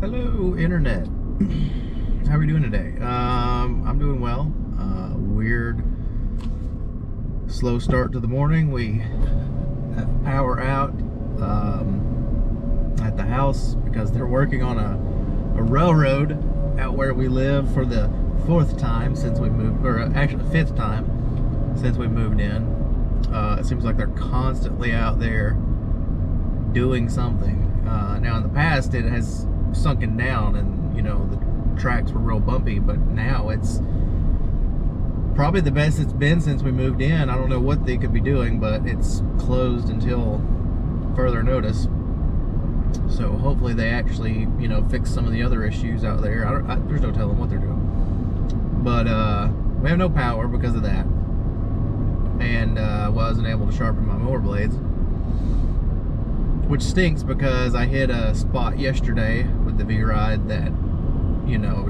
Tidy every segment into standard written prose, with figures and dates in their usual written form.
Hello, Internet. How are we doing today? I'm doing well. Weird, slow start to the morning. We have power out at the house because they're working on a railroad out where we live for the fourth time since we moved, or actually fifth time since we moved in. It seems like they're constantly out there doing something. Now in the past it has sunken down and the tracks were real bumpy, but now it's probably the best it's been since we moved in. I don't know what they could be doing, but it's closed until further notice. So hopefully they actually fix some of the other issues out there. There's no telling what they're doing, but we have no power because of that, and wasn't able to sharpen my mower blades, which stinks because I hit a spot yesterday with the V-Ride that,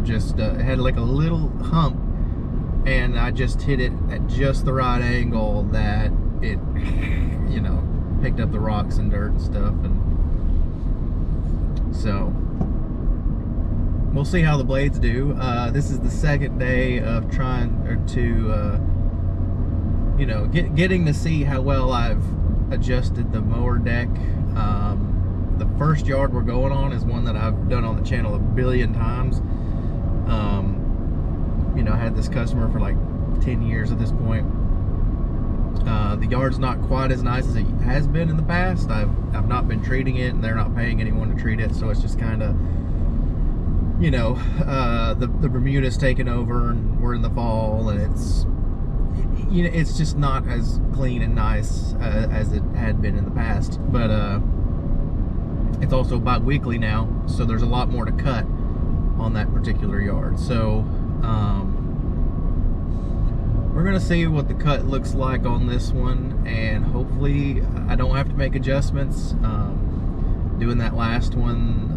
just had like a little hump, and I just hit it at just the right angle that it, picked up the rocks and dirt and stuff, and so we'll see how the blades do. This is the second day of trying to, getting to see how well I've adjusted the mower deck. The first yard we're going on is one that I've done on the channel a billion times. I had this customer for like 10 years at this point. The yard's not quite as nice as it has been in the past. I've not been treating it, and they're not paying anyone to treat it, so it's just kind of, the Bermuda's taken over, and we're in the fall, and it's just not as clean and nice as it had been in the past. But it's also bi-weekly now, so there's a lot more to cut on that particular yard. So we're gonna see what the cut looks like on this one, and hopefully I don't have to make adjustments. Doing that last one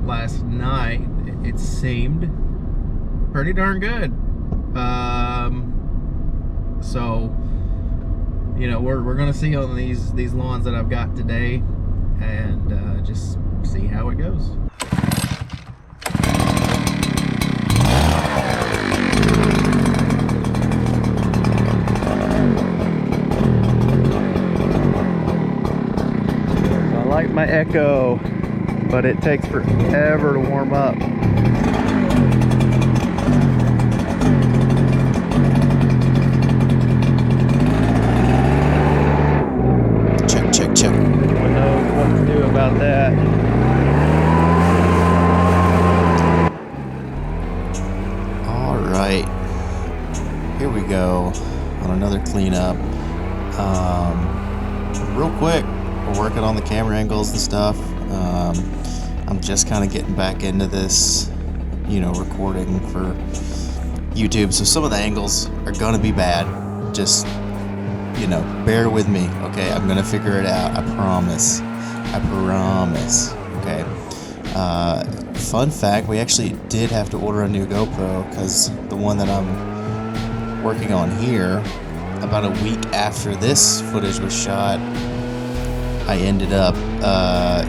last night, it seemed pretty darn good. So we're gonna see on these lawns that I've got today, and just see how it goes. I like my Echo, but it takes forever to warm up. Anyone knows what to do about that. Alright, here we go on another cleanup. Real quick, we're working on the camera angles and stuff. I'm just kind of getting back into this, recording for YouTube, so some of the angles are gonna be bad. Just bear with me, okay? I'm gonna figure it out. I promise. Okay. Fun fact: we actually did have to order a new GoPro because the one that I'm working on here, about a week after this footage was shot, I ended up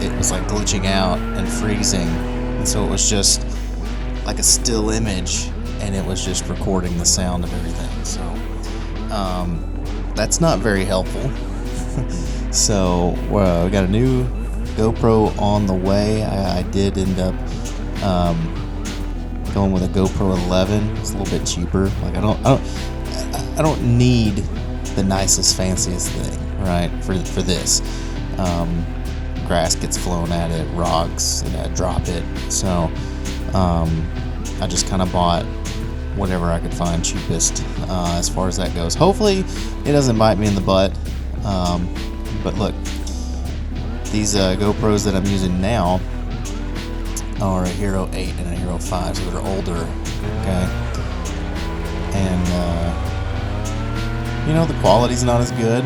it was like glitching out and freezing, and so it was just like a still image, and it was just recording the sound of everything. So that's not very helpful. So we got a new GoPro on the way. I did end up going with a GoPro 11. It's a little bit cheaper. Like I don't need the nicest, fanciest thing, right? For this, grass gets flown at it, rocks, and I drop it. So I just kind of bought whatever I could find cheapest as far as that goes. Hopefully it doesn't bite me in the butt, but look, these GoPros that I'm using now are a Hero 8 and a Hero 5, so they're older, okay, and the quality's not as good,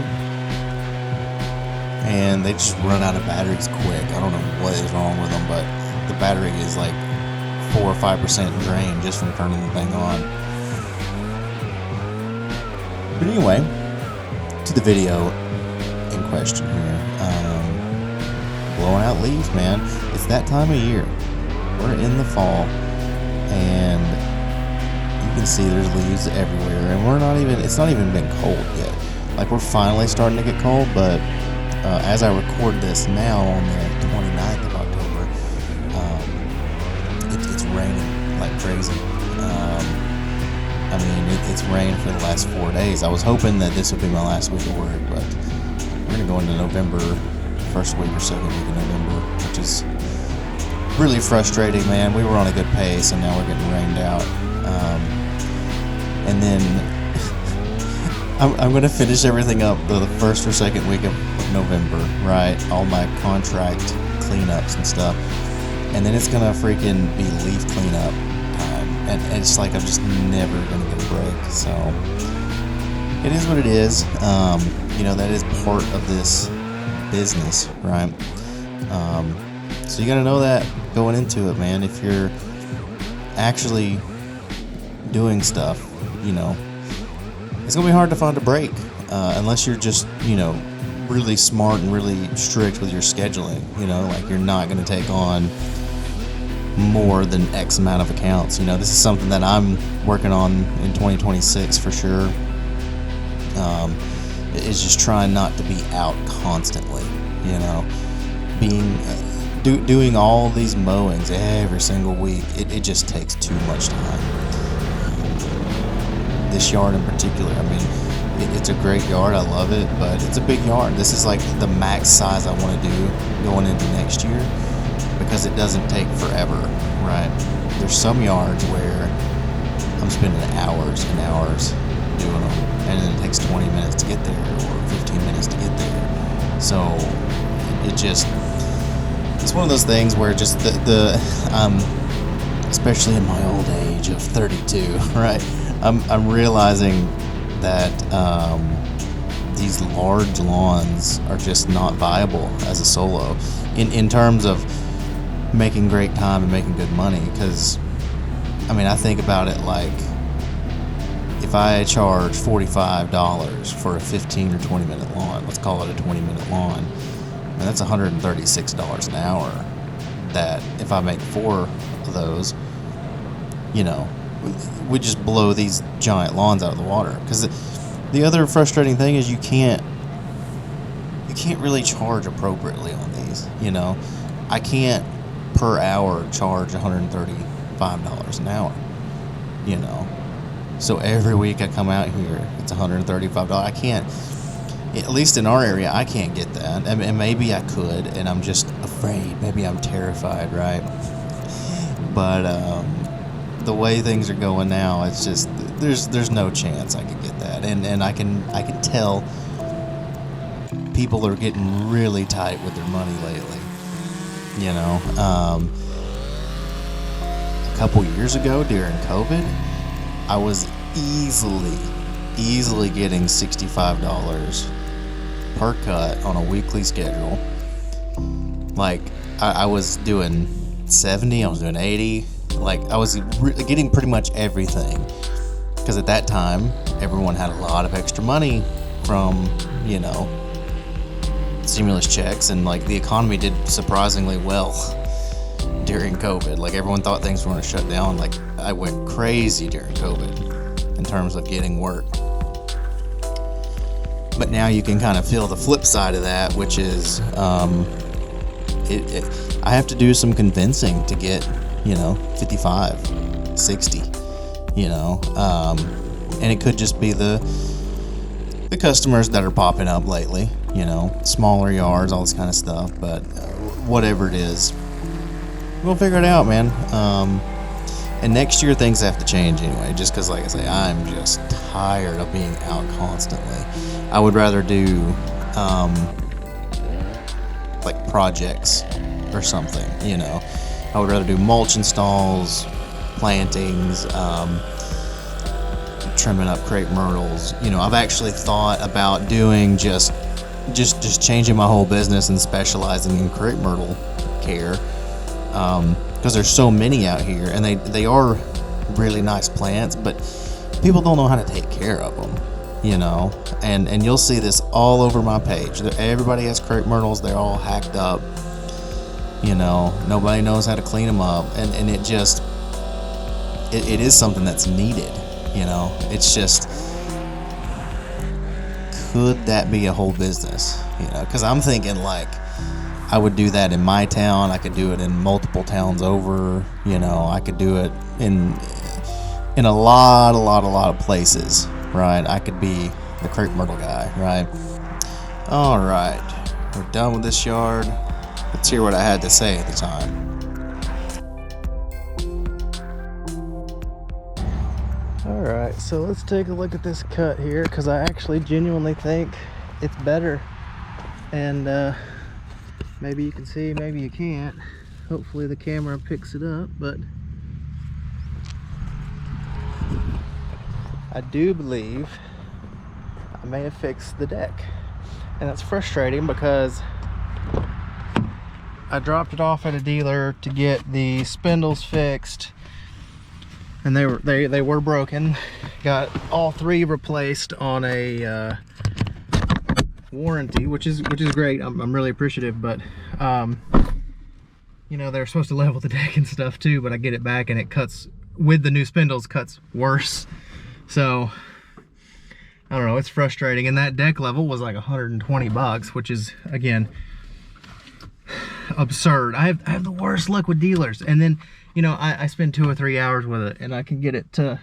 and they just run out of batteries quick. I don't know what is wrong with them, but the battery is like 4 or 5% drained just from turning the thing on. But anyway, to the video in question here. Blowing out leaves, man. It's that time of year. We're in the fall, and you can see there's leaves everywhere, and it's not even been cold yet. Like, we're finally starting to get cold, but as I record this now on the 29th of October, it's raining like crazy. It's rained for the last 4 days. I was hoping that this would be my last week of work, but we're going to go into November, first week or second week of November, which is really frustrating, man. We were on a good pace, and now we're getting rained out. And then I'm going to finish everything up the first or second week of November, right? All my contract cleanups and stuff. And then it's going to freaking be leaf cleanup time. And it's like I'm just never going to get a break. So it is what it is. That is part of this business, right? So you got to know that going into it, man. If you're actually doing stuff, it's going to be hard to find a break unless you're just, really smart and really strict with your scheduling. Like, you're not going to take on more than X amount of accounts. This is something that I'm working on in 2026 for sure. Is just trying not to be out constantly, doing all these mowings every single week. It just takes too much time. This yard in particular, it's a great yard. I love it, but it's a big yard. This is like the max size I want to do going into next year, because it doesn't take forever, right? There's some yards where I'm spending hours and hours doing them, and then it takes 20 minutes to get there, or 15 minutes to get there. So it's one of those things where just especially in my old age of 32, right? I'm realizing that these large lawns are just not viable as a solo in terms of making great time and making good money. Because I think about it like, if I charge $45 for a 15 or 20 minute lawn, let's call it a 20 minute lawn, and that's $136 an hour. That if I make 4 of those, we just blow these giant lawns out of the water. Because the other frustrating thing is you can't really charge appropriately on these. I can't per hour charge $135 an hour. So every week I come out here, it's $135. I can't, at least in our area, I can't get that. And maybe I could, and I'm just afraid. Maybe I'm terrified, right? But the way things are going now, it's just there's no chance I could get that. And I can tell people are getting really tight with their money lately. A couple years ago during COVID, I was easily getting $65 per cut on a weekly schedule. Like, I was doing 70, I was doing 80. Like, I was getting pretty much everything, because at that time everyone had a lot of extra money from stimulus checks, and like the economy did surprisingly well during COVID. Like, everyone thought things were going to shut down. Like, I went crazy during COVID in terms of getting work. But now you can kind of feel the flip side of that, which is I have to do some convincing to get 55, 60, and it could just be the customers that are popping up lately, smaller yards, all this kind of stuff. But whatever it is, we'll figure it out, man. And next year things have to change anyway, just because, like I say, I'm just tired of being out constantly. I would rather do like projects or something, I would rather do mulch installs, plantings, trimming up crepe myrtles. I've actually thought about doing just changing my whole business and specializing in crepe myrtle care, because there's so many out here, and they are really nice plants, but people don't know how to take care of them, and you'll see this all over my page. Everybody has crepe myrtles. They're all hacked up. Nobody knows how to clean them up, and it just it is something that's needed. It's just, could that be a whole business? Because I'm thinking like, I would do that in my town. I could do it in multiple towns over. I could do it in a lot of places, right? I could be the crepe myrtle guy, right? All right, we're done with this yard. Let's hear what I had to say at the time. Alright, so let's take a look at this cut here, because I actually genuinely think it's better. And maybe you can see, maybe you can't. Hopefully the camera picks it up, but I do believe I may have fixed the deck. And that's frustrating because I dropped it off at a dealer to get the spindles fixed, and they were broken. Got all three replaced on a warranty, which is great. I'm really appreciative, but they're supposed to level the deck and stuff too, but I get it back and it cuts with the new spindles, cuts worse. So I don't know, it's frustrating. And that deck level was like $120, which is, again, absurd. I have the worst luck with dealers, and then I spend 2 or 3 hours with it, and I can get it to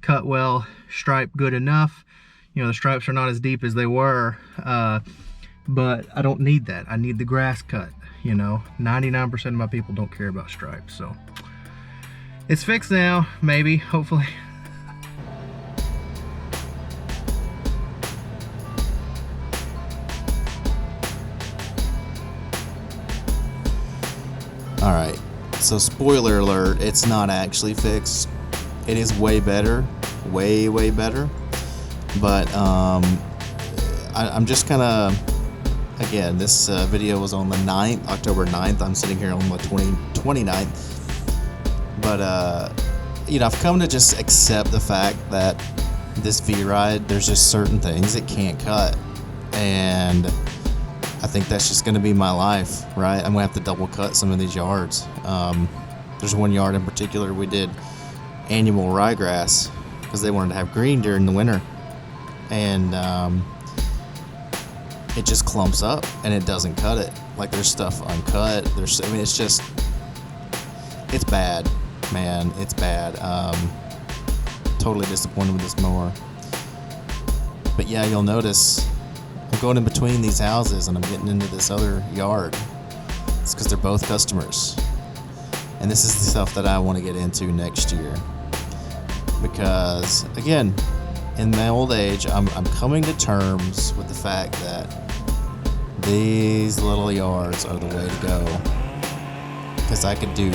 cut well, stripe good enough. The stripes are not as deep as they were, but I don't need that. I need the grass cut. 99% of my people don't care about stripes, so it's fixed now, maybe, hopefully. Alright, so spoiler alert, it's not actually fixed. It is way better, way better. But I'm just kind of, again, this video was on the 9th, October 9th. I'm sitting here on the 29th. But, I've come to just accept the fact that this V-Ride, there's just certain things it can't cut. And I think that's just going to be my life, right? I'm going to have to double cut some of these yards. There's one yard in particular we did annual ryegrass because they wanted to have green during the winter. And it just clumps up and it doesn't cut it. Like, there's stuff uncut. It's bad, man. It's bad. Totally disappointed with this mower. But yeah, you'll notice I'm going in between these houses and I'm getting into this other yard. It's because they're both customers. And this is the stuff that I want to get into next year. Because, again, in my old age, I'm coming to terms with the fact that these little yards are the way to go. Because I could do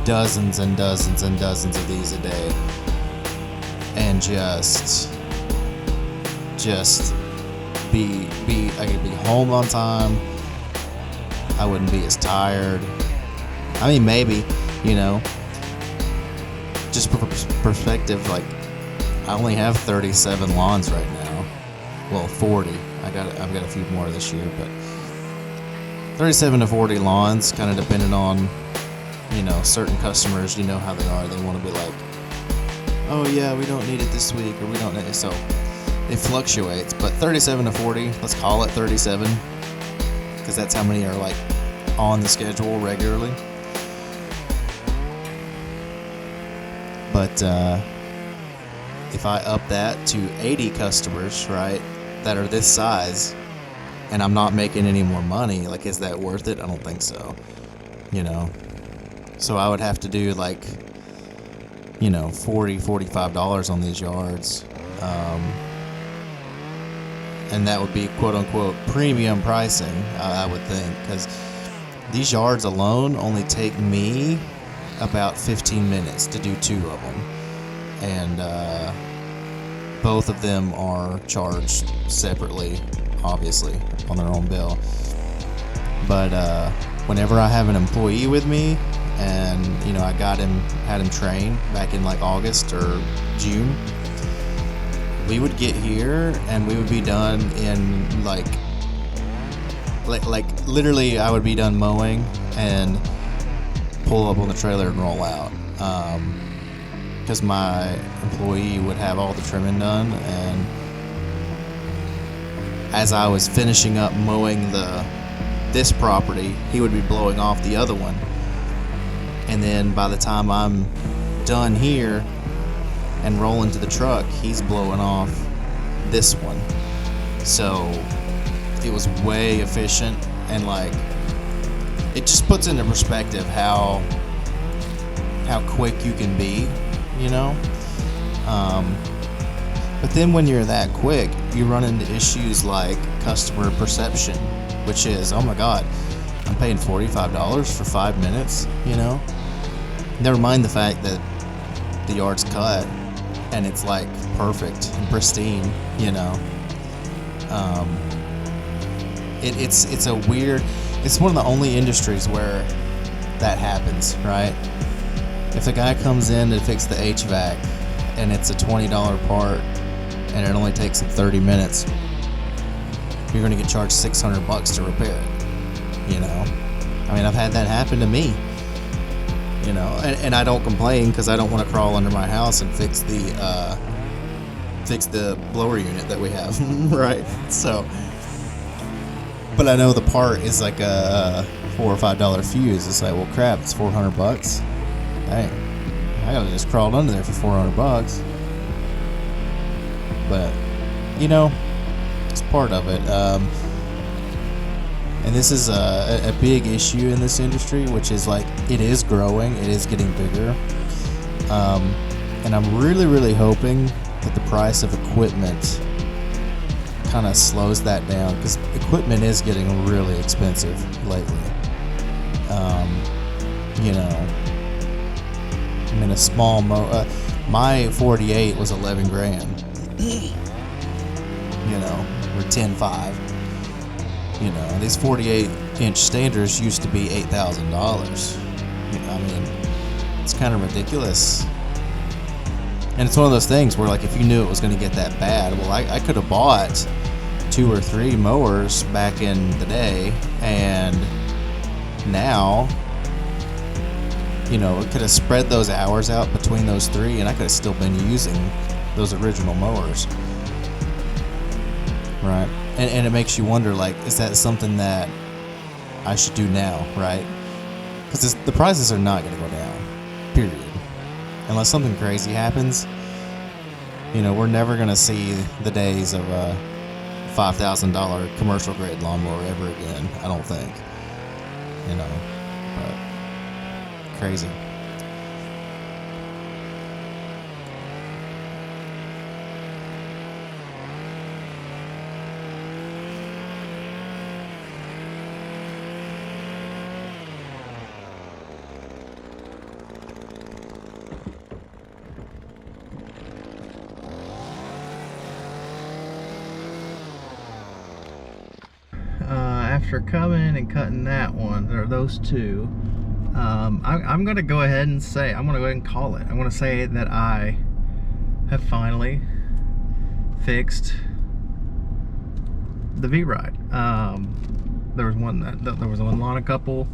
dozens and dozens and dozens of these a day. And just I could be home on time. I wouldn't be as tired. I mean, maybe, just for perspective, like, I only have 37 lawns right now. Well, 40. I've got a few more this year, but 37 to 40 lawns, kind of depending on, certain customers. You know how they are. They want to be like, oh yeah, we don't need it this week, or we don't need it. So it fluctuates, but 37 to 40, let's call it 37, because that's how many are like on the schedule regularly. But if I up that to 80 customers, right, that are this size, and I'm not making any more money, like, is that worth it? I don't think so. So I would have to do like, $40, $45 on these yards. And that would be quote unquote premium pricing, I would think, because these yards alone only take me about 15 minutes to do 2 of them. And both of them are charged separately, obviously, on their own bill. But whenever I have an employee with me, and I had him trained back in like August or June, we would get here and we would be done in like literally I would be done mowing and pull up on the trailer and roll out. Because my employee would have all the trimming done, and as I was finishing up mowing this property, he would be blowing off the other one. And then by the time I'm done here and rolling to the truck, he's blowing off this one. So it was way efficient, and like it just puts into perspective how quick you can be, you know. But then when you're that quick, you run into issues like customer perception, which is, oh my god, I'm paying $45 for 5 minutes, you know. Never mind the fact that the yard's cut and it's like perfect and pristine, you know. It's a weird, it's one of the only industries where that happens, right? If a guy comes in to fix the HVAC and it's a $20 part and it only takes him 30 minutes, you're going to get charged $600 to repair it, you know. I mean, I've had that happen to me, you know, and I don't complain because I don't want to crawl under my house and fix the blower unit that we have, right? So, but I know the part is like a $4 or $5 fuse. It's like, well, crap, it's $400. Hey, I gotta just crawl under there for $400. But you know, it's part of it. And this is a big issue in this industry, which is like, it is growing, it is getting bigger. And I'm really, really hoping that the price of equipment kind of slows that down, because equipment is getting really expensive lately. You know, I mean, a small my 48 was 11 grand. You know, or 10.5. You know, these 48-inch standards used to be $8,000. You know, I mean, it's kind of ridiculous. And it's one of those things where, like, if you knew it was going to get that bad, well, I could have bought 2 or 3 mowers back in the day, and now, you know, it could have spread those hours out between those 3, and I could have still been using those original mowers. Right. And it makes you wonder, like, is that something that I should do now, right? Because the prices are not going to go down, period. Unless something crazy happens. You know, we're never going to see the days of a $5,000 commercial grade lawnmower ever again, I don't think. You know, but crazy. After coming and cutting that one, or those 2, I'm going to go ahead and say, I'm going to go ahead and call it. I'm going to say that I have finally fixed the V-Ride. There was one on a couple,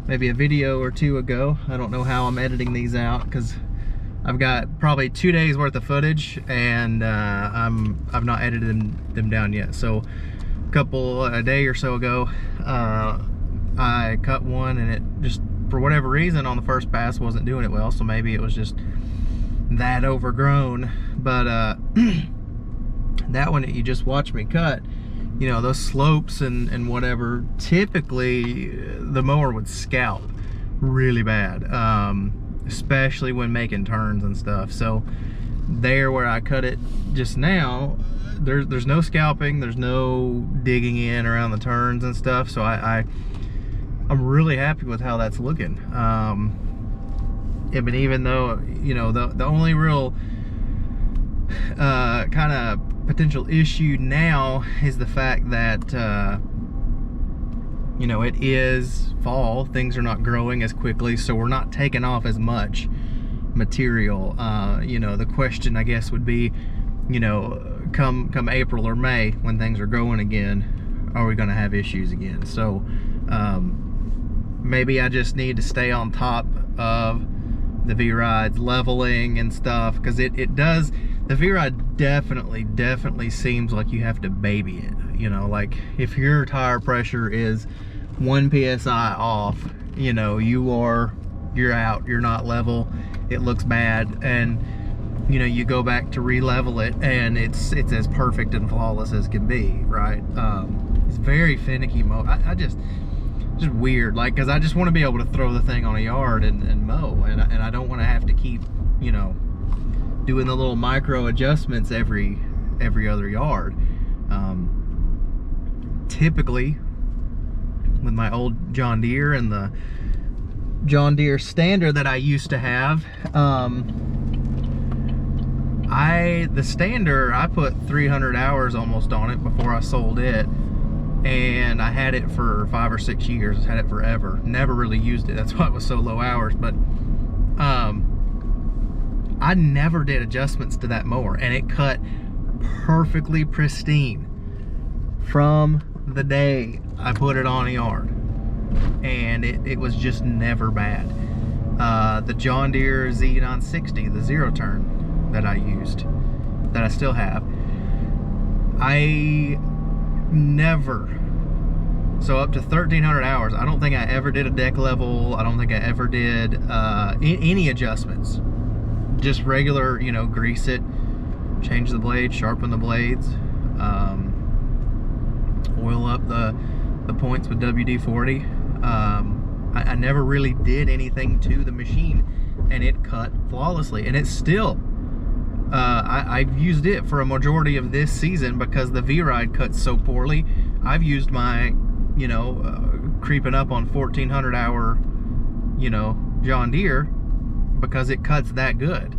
maybe a video or 2 ago. I don't know how I'm editing these out, because I've got probably 2 days worth of footage, and I've not edited them down yet. So a day or so ago, I cut one, and it just, for whatever reason, on the first pass wasn't doing it well. So maybe it was just that overgrown. But that one that you just watched me cut, you know, those slopes and whatever, typically the mower would scalp really bad, especially when making turns and stuff. So there where I cut it just now, there's no scalping, there's no digging in around the turns and stuff. So I'm really happy with how that's looking. But even though, you know, the only real kind of potential issue now is the fact that you know, it is fall, things are not growing as quickly, so we're not taking off as much material. You know, the question, I guess, would be, you know, come April or May, when things are growing again, are we going to have issues again? So Maybe I just need to stay on top of the V-Ride's leveling and stuff, because it does, the V-Ride definitely seems like you have to baby it. You know, like if your tire pressure is 1 psi off, you know, you're out, you're not level, it looks bad, and you know, you go back to re-level it and it's as perfect and flawless as can be, right? It's very finicky I just weird, like, because I just want to be able to throw the thing on a yard and mow, and I don't want to have to keep, you know, doing the little micro adjustments every other yard. Typically with my old John Deere and the John Deere Standard that I used to have, the Standard, I put 300 hours almost on it before I sold it, and I had it for 5 or 6 years. Had it forever, never really used it, that's why it was so low hours. But I never did adjustments to that mower, and it cut perfectly pristine from the day I put it on a yard, and it was just never bad. The John Deere Z960, the zero turn that I used, that I still have, I never, so up to 1,300 hours, I don't think I ever did a deck level. I don't think I ever did any adjustments. Just regular, you know, grease it, change the blades, sharpen the blades, oil up the points with WD-40. I never really did anything to the machine, and it cut flawlessly, and it's still, I've used it for a majority of this season because the V-Ride cuts so poorly. I've used my, you know, creeping up on 1,400 hour, you know, John Deere, because it cuts that good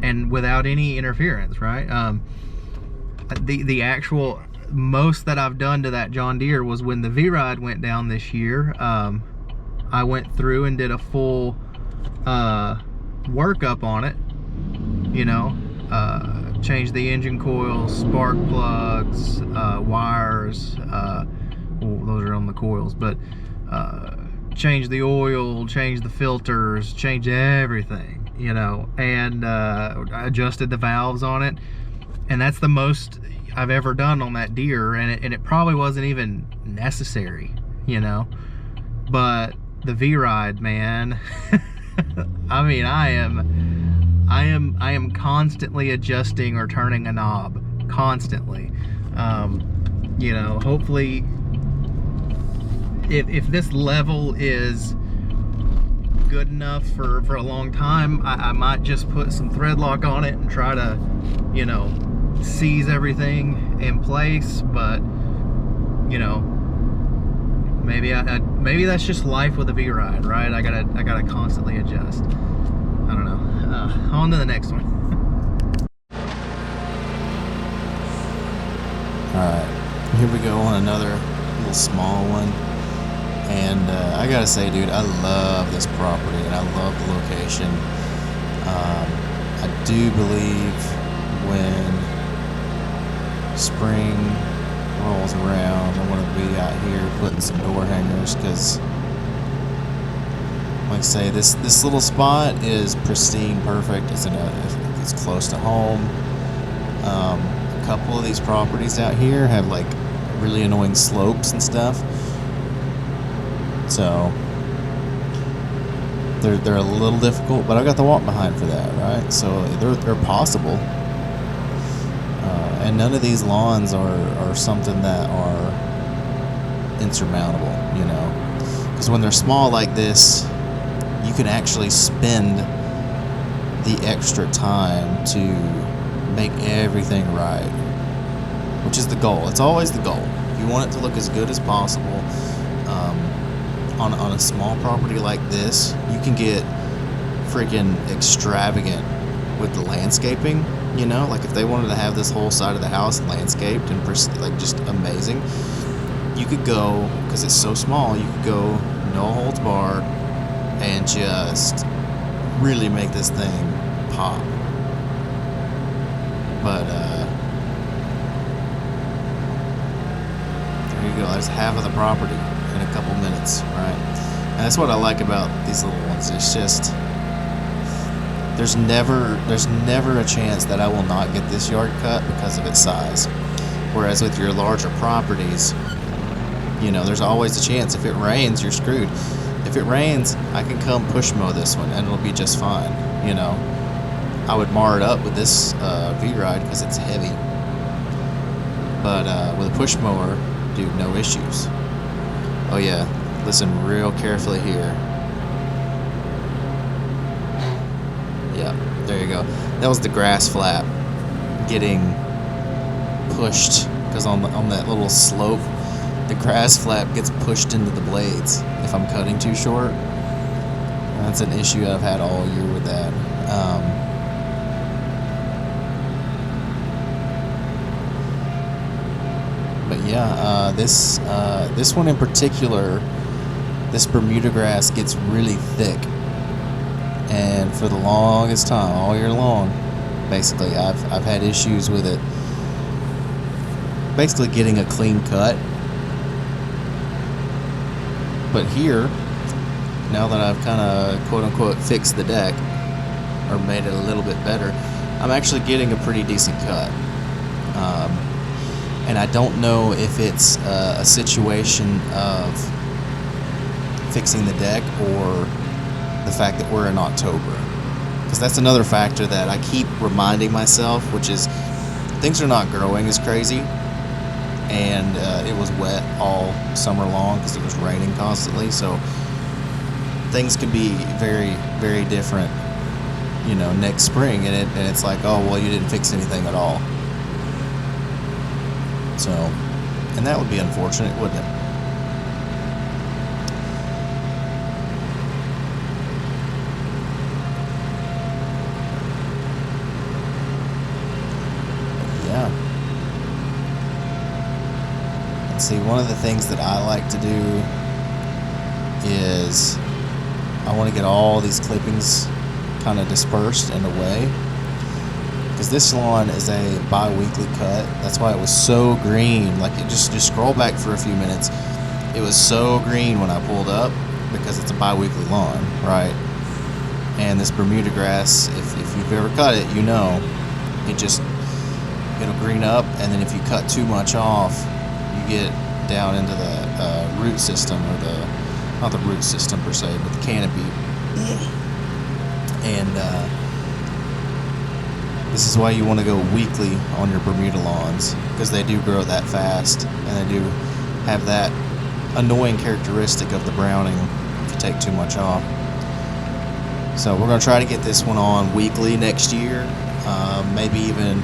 and without any interference, right? The actual most that I've done to that John Deere was when the V-Ride went down this year. I went through and did a full workup on it, you know, changed the engine coils, spark plugs, wires, well, those are on the coils, but changed the oil, changed the filters, changed everything, you know, and I adjusted the valves on it, and that's the most I've ever done on that Deere, and it probably wasn't even necessary, you know. But the V-Ride, man, I mean, I am constantly adjusting or turning a knob, constantly. You know, hopefully, if this level is good enough for a long time, I might just put some thread lock on it and try to, you know, seize everything in place. But you know, maybe that's just life with a V-Ride, right? I gotta constantly adjust. I don't know. On to the next one. Alright, here we go on another little small one. And I gotta say, dude, I love this property and I love the location. I do believe when spring rolls around, I want to be out here putting some door hangers, because like I say, this little spot is pristine, perfect. It's close to home. A couple of these properties out here have like really annoying slopes and stuff, so they're a little difficult, but I got the walk behind for that, right? So they're possible. And none of these lawns are something that are insurmountable, you know, because when they're small like this, you can actually spend the extra time to make everything right, which is the goal. It's always the goal. You want it to look as good as possible. On a small property like this, you can get freaking extravagant with the landscaping, you know, like if they wanted to have this whole side of the house landscaped and like just amazing, you could go, because it's so small, you could go no holds barred and just really make this thing pop. But there you go, that's half of the property in a couple minutes, right? And that's what I like about these little ones. It's just there's never a chance that I will not get this yard cut because of its size. Whereas with your larger properties, you know, there's always a chance. If it rains, you're screwed. If it rains, I can come push mow this one and it'll be just fine. You know, I would mar it up with this V-Ride because it's heavy. But with a push mower, dude, no issues. Oh yeah, listen real carefully here. Yeah, there you go. That was the grass flap getting pushed because on that little slope, the grass flap gets pushed into the blades if I'm cutting too short. That's an issue I've had all year with that. But yeah, this one in particular, this Bermuda grass gets really thick, and for the longest time, all year long, basically, I've had issues with it. Basically, getting a clean cut. But here, now that I've kind of quote-unquote fixed the deck, or made it a little bit better, I'm actually getting a pretty decent cut. And I don't know if it's a situation of fixing the deck or the fact that we're in October. Because that's another factor that I keep reminding myself, which is things are not growing as crazy. And it was wet all summer long because it was raining constantly, so things could be very, very different, you know, next spring, and it's like, oh well, you didn't fix anything at all. So, and that would be unfortunate, wouldn't it? Yeah. See, one of the things that I like to do is I want to get all these clippings kind of dispersed and away, because this lawn is a bi-weekly cut. That's why it was so green. Like, it just scroll back for a few minutes, it was so green when I pulled up, because it's a bi-weekly lawn, right? And this Bermuda grass, if you've ever cut it, you know it'll green up, and then if you cut too much off, you get down into the root system, or not the root system per se, but the canopy. And this is why you want to go weekly on your Bermuda lawns, because they do grow that fast, and they do have that annoying characteristic of the browning if you take too much off. So we're going to try to get this one on weekly next year. Maybe even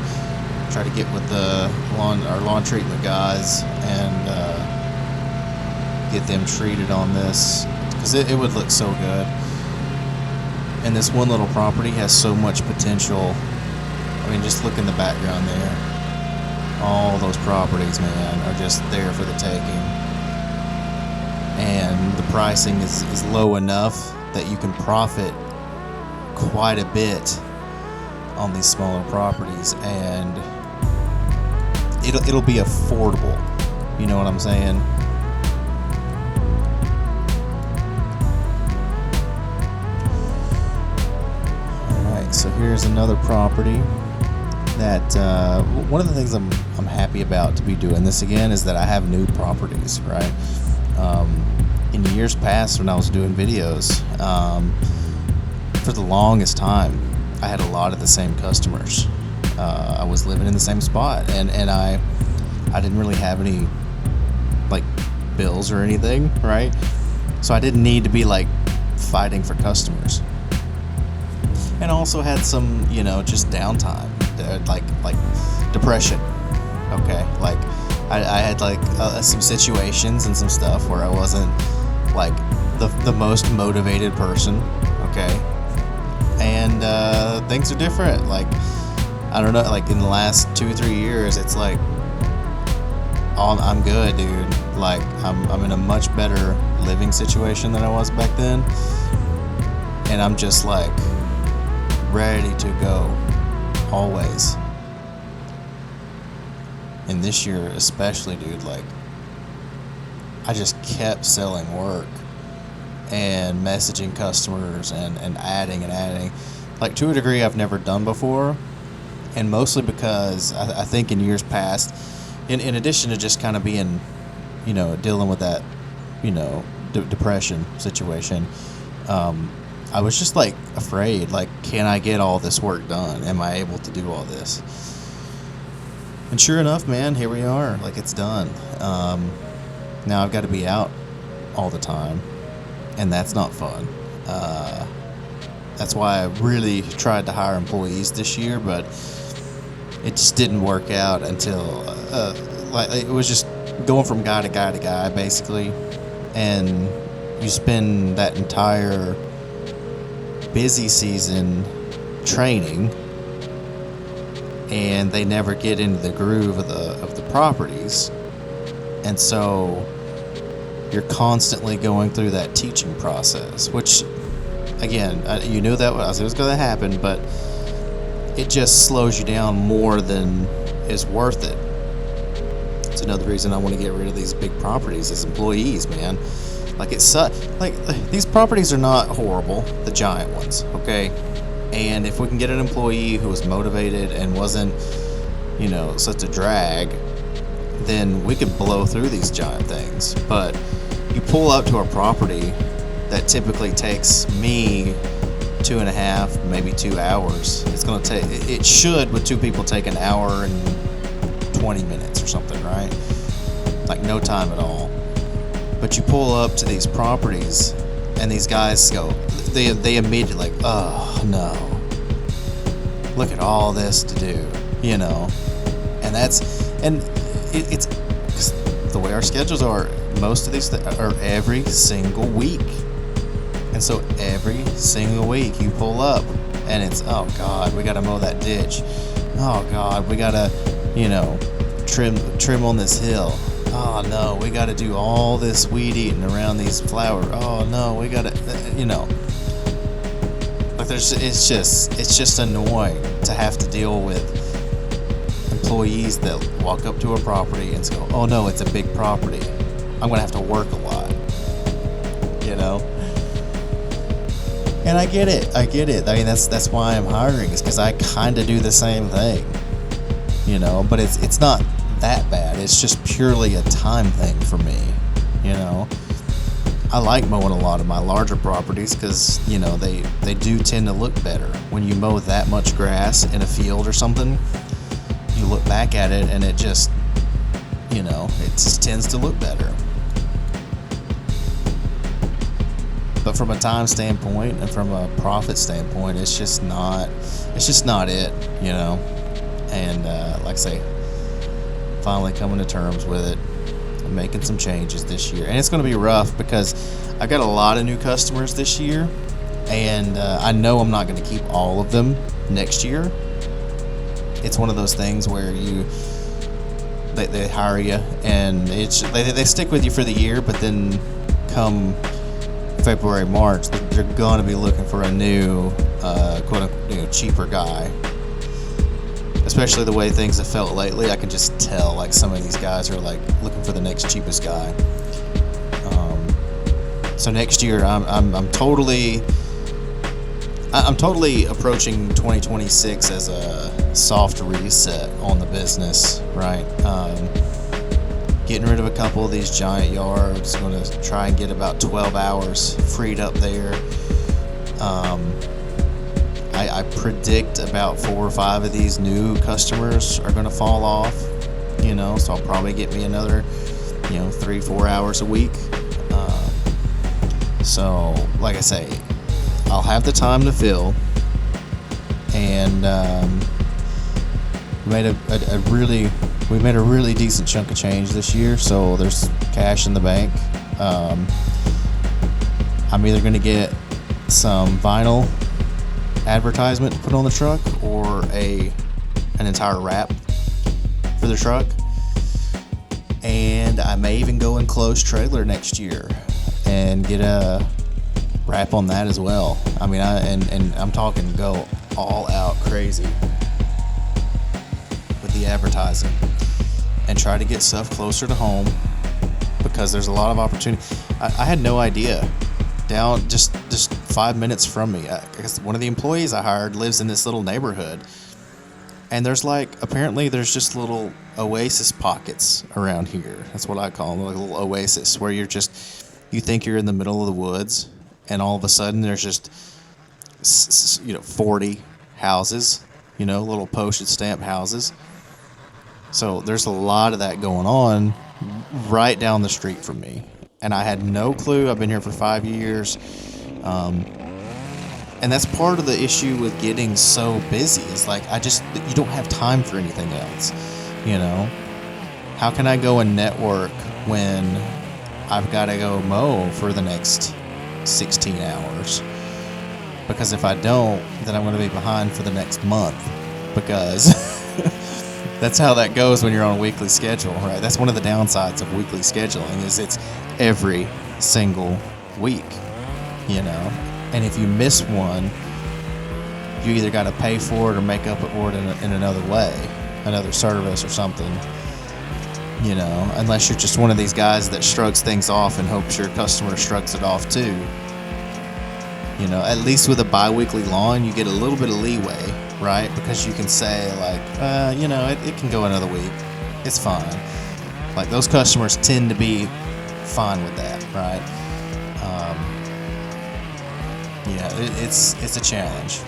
try to get with our lawn treatment guys and get them treated on this, because it would look so good. And this one little property has so much potential. I mean, just look in the background there. All those properties, man, are just there for the taking. And the pricing is low enough that you can profit quite a bit on these smaller properties, and it'll be affordable. You know what I'm saying? Alright, so here's another property that one of the things I'm happy about to be doing this again is that I have new properties, right? In years past when I was doing videos, for the longest time I had a lot of the same customers. I was living in the same spot, and I didn't really have any like bills or anything, right? So I didn't need to be like fighting for customers. And also had some, you know, just downtime, like depression. Okay, like I had like some situations and some stuff where I wasn't like the most motivated person. Okay, and things are different. Like, I don't know, like in the last 2 or 3 years, it's like, oh, I'm good, dude. Like, I'm in a much better living situation than I was back then, and I'm just like ready to go, always. And this year especially, dude, like, I just kept selling work and messaging customers and adding, like to a degree I've never done before. And mostly because I think in years past, in addition to just kind of being, dealing with that, depression situation, I was just like afraid, like, can I get all this work done? Am I able to do all this? And sure enough, man, here we are. Like, it's done. Now I've got to be out all the time, and that's not fun. That's why I really tried to hire employees this year, but it just didn't work out until, like, it was just going from guy to guy to guy, basically. And you spend that entire busy season training, and they never get into the groove of the properties, and so you're constantly going through that teaching process, which, again, you knew that was going to happen, but it just slows you down more than is worth it. It's another reason I want to get rid of these big properties as employees, man. Like, these properties are not horrible, the giant ones, okay? And if we can get an employee who was motivated and wasn't, such a drag, then we could blow through these giant things. But you pull up to a property that typically takes me 2.5, maybe 2 hours. It should, with two people, take an hour and 20 minutes or something, right? Like, no time at all. But you pull up to these properties, and these guys go, they immediately like, oh no, look at all this to do, and it's the way our schedules are. Most of these are every single week, and so every single week you pull up, and it's, oh God, we got to mow that ditch. Oh God, we got to, trim on this hill. Oh no, we got to do all this weed eating around these flowers. Oh no, we got to, like, it's just annoying to have to deal with employees that walk up to a property and go, oh no, it's a big property, I'm gonna have to work a lot, And I get it. I mean, that's why I'm hiring, is because I kind of do the same thing, but it's not that bad. It's just purely a time thing for me. I like mowing a lot of my larger properties because they do tend to look better when you mow that much grass in a field or something. You look back at it and it just tends to look better. But from a time standpoint and from a profit standpoint, it's just not it. And like I say, finally coming to terms with it and making some changes this year. And it's going to be rough because I got a lot of new customers this year, and I know I'm not going to keep all of them next year. It's one of those things where they hire you, and they stick with you for the year, but then come February, March, they're going to be looking for a new quote-unquote cheaper guy. Especially the way things have felt lately, I can just tell, like, some of these guys are like looking for the next cheapest guy. So next year, I'm totally approaching 2026 as a soft reset on the business, right? Getting rid of a couple of these giant yards. Going to try and get about 12 hours freed up there. I predict about 4 or 5 of these new customers are going to fall off, so I'll probably get me another, 3-4 hours a week. So, like I say, I'll have the time to fill, and we made a really decent chunk of change this year, so there's cash in the bank. I'm either going to get some vinyl advertisement to put on the truck, or an entire wrap for the truck, and I may even go enclosed trailer next year and get a wrap on that as well. I mean, I'm talking go all out crazy with the advertising and try to get stuff closer to home because there's a lot of opportunity. I had no idea. Down just 5 minutes from me, I guess one of the employees I hired lives in this little neighborhood, and apparently there's just little oasis pockets around here. That's what I call them, like a little oasis, where you think you're in the middle of the woods, and all of a sudden there's just 40 houses, little postage stamp houses. So there's a lot of that going on right down the street from me, and I had no clue. I've been here for 5 years, and that's part of the issue with getting so busy. Is like you don't have time for anything else. How can I go and network when I've got to go mow for the next 16 hours? Because if I don't, then I'm going to be behind for the next month, because that's how that goes when you're on a weekly schedule, right? That's one of the downsides of weekly scheduling, is it's every single week, And if you miss one, you either got to pay for it or make up for it in another way, another service or something, unless you're just one of these guys that shrugs things off and hopes your customer shrugs it off too. At least with a bi-weekly lawn, you get a little bit of leeway, right? Because you can say, like, it can go another week. It's fine. Like, those customers tend to be fine with that, right? It's a challenge.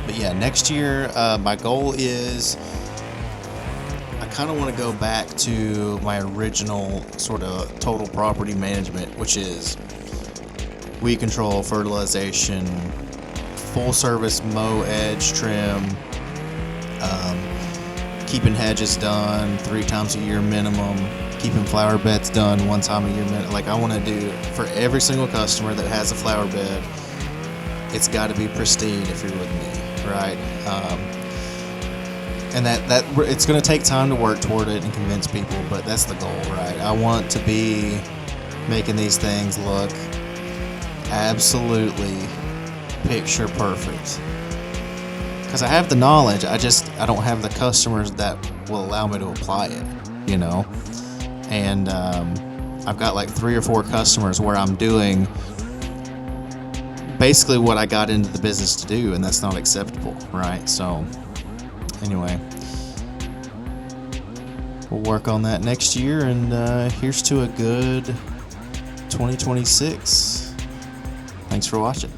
But yeah, next year, my goal is, I kind of want to go back to my original sort of total property management, which is weed control, fertilization, full service mow, edge, trim, keeping hedges done 3 times a year minimum, keeping flower beds done 1 time a year minimum. Like, I want to do for every single customer that has a flower bed, it's got to be pristine if you're with me, right? And that it's going to take time to work toward it and convince people, but that's the goal, right? I want to be making these things look absolutely picture perfect, because I have the knowledge. I don't have the customers that will allow me to apply it, and I've got like 3 or 4 customers where I'm doing basically what I got into the business to do, and that's not acceptable, right? So anyway, we'll work on that next year, and here's to a good 2026. Thanks for watching.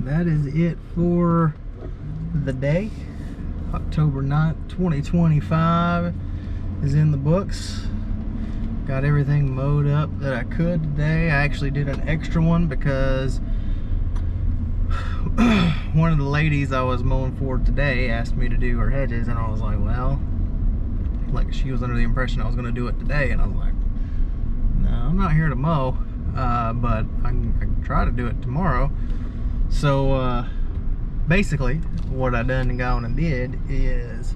That is it for the day. October 9th, 2025 is in the books. Got everything mowed up that I could today. I actually did an extra one because one of the ladies I was mowing for today asked me to do her hedges, and I was like, well, like, she was under the impression I was going to do it today, and I was like, no, I'm not here to mow, but I can try to do it tomorrow. So basically, what I done and gone and did is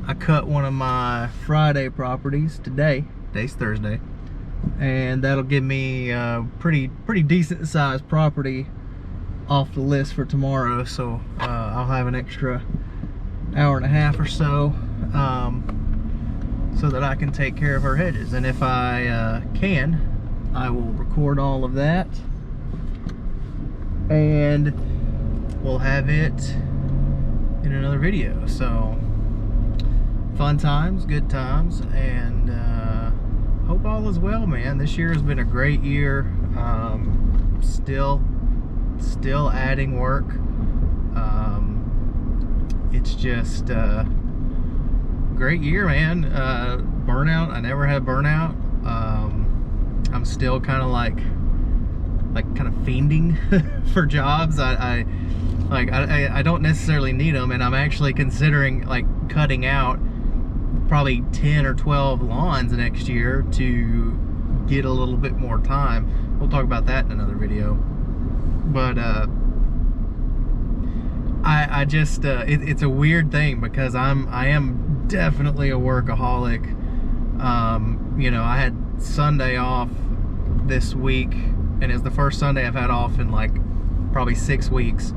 I cut one of my Friday properties today. Today's Thursday, and that'll give me a pretty decent sized property off the list for tomorrow. So I'll have an extra hour and a half or so, so that I can take care of her hedges. And if I can, I will record all of that, and we'll have it in another video. So fun times, good times, and hope all is well, man. This year has been a great year. Still adding work. It's just great year, man. Burnout, I never had burnout. I'm still kind of like kind of fiending for jobs. I don't necessarily need them, and I'm actually considering like cutting out probably 10 or 12 lawns next year to get a little bit more time. We'll talk about that in another video. But I just it's a weird thing because I am definitely a workaholic. You know, I had Sunday off this week, and it's the first Sunday I've had off in like probably 6 weeks.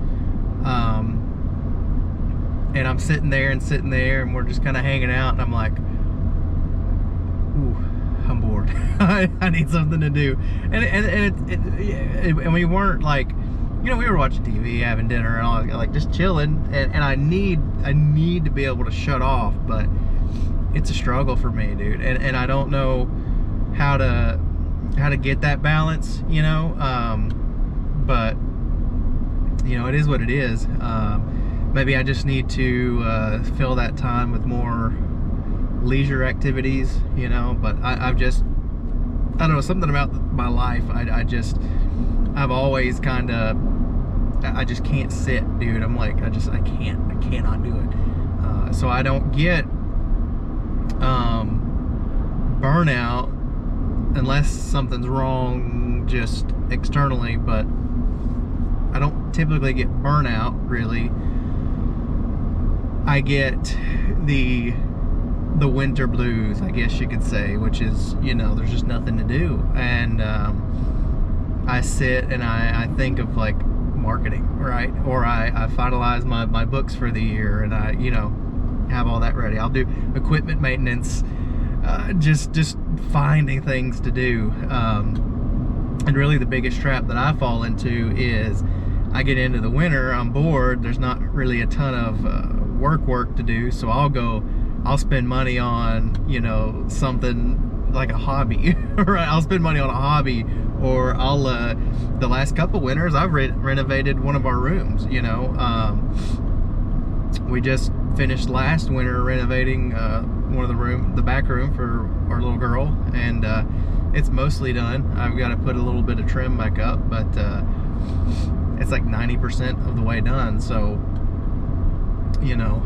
And I'm sitting there, and we're just kind of hanging out, and I'm like, ooh, I'm bored. I need something to do. And we weren't like, you know, we were watching TV, having dinner, and all, like just chilling. And I need to be able to shut off, but it's a struggle for me, dude. And I don't know how to get that balance, you know. But you know, it is what it is. Maybe I just need to fill that time with more leisure activities, you know. But I don't know, something about my life. I've always kind of, I just can't sit, dude. I'm like, I cannot do it. So I don't get burnout unless something's wrong just externally, but I don't typically get burnout, really. I get the winter blues, I guess you could say, which is, you know, there's just nothing to do. And I sit and I think of like marketing, right? Or I finalize my books for the year, and I, you know, have all that ready. I'll do equipment maintenance, just finding things to do. And really the biggest trap that I fall into is I get into the winter, I'm bored, there's not really a ton of work to do, so I'll spend money on, you know, something like a hobby, right? I'll spend money on a hobby, or I'll the last couple winters I've renovated one of our rooms, you know. We just finished last winter renovating one of the back room for our little girl, and it's mostly done. I've got to put a little bit of trim back up, but it's like 90% of the way done. So, you know,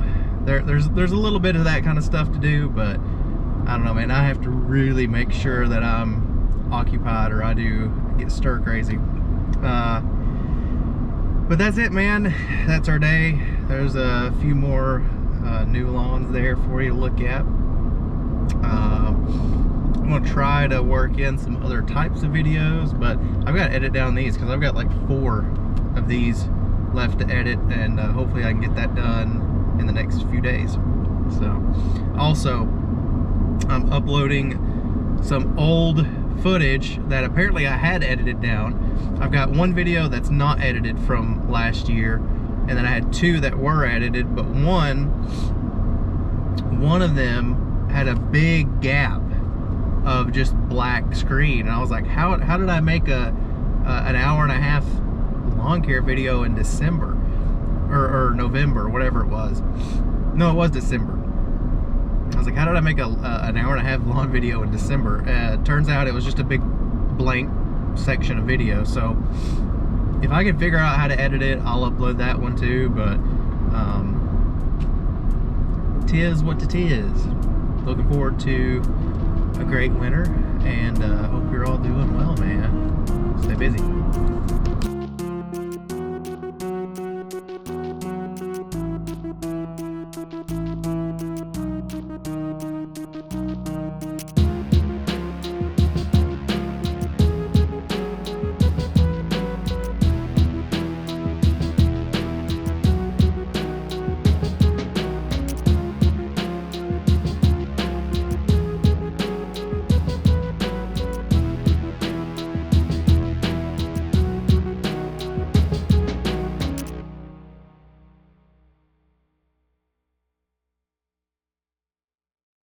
there's a little bit of that kind of stuff to do, but I don't know, man. I have to really make sure that I'm occupied, or I get stir crazy. But that's it, man. That's our day. There's a few more new lawns there for you to look at. I'm gonna try to work in some other types of videos, but I've got to edit down these because I've got like 4 of these left to edit, and hopefully I can get that done in the next few days. So also, I'm uploading some old footage that apparently I had edited down. I've got one video that's not edited from last year, and then I had 2 that were edited, but one of them had a big gap of just black screen, and I was like, how did I make an hour and a half lawn care video in December or November, whatever it was. No, it was December. I was like, how did I make an hour and a half lawn video in December? Turns out it was just a big blank section of video. So if I can figure out how to edit it, I'll upload that one too. But tis what it is. Looking forward to a great winter, and hope you're all doing well, man. Stay busy.